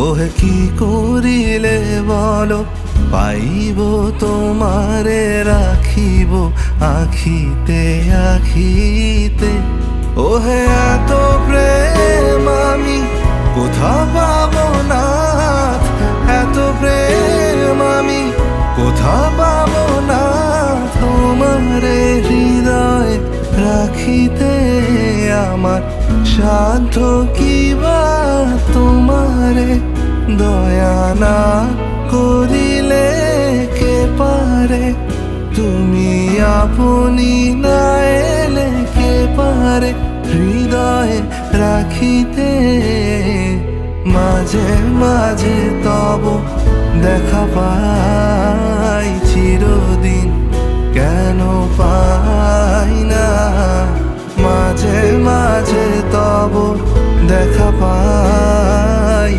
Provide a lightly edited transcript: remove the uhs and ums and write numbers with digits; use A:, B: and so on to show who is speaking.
A: ওহে কি করিলে বলো পাইব তোমারে রাখিব আখিতে আখিতে। ওহে এত প্রেম আমি কোথা পাবো না, এত প্রেম আমি কোথা পাবো না। তোমারে হৃদয় রাখিতে আমার সাধ্য কি বা, তোমারে দয়া না করিলে কে পারে। তুমি আপনি না এলে কে পারে হৃদয়ে রাখিতে। মাঝে মাঝে তব দেখা পাই চিরদিন কেন পাই না। মাঝে মাঝে তব দেখা পাই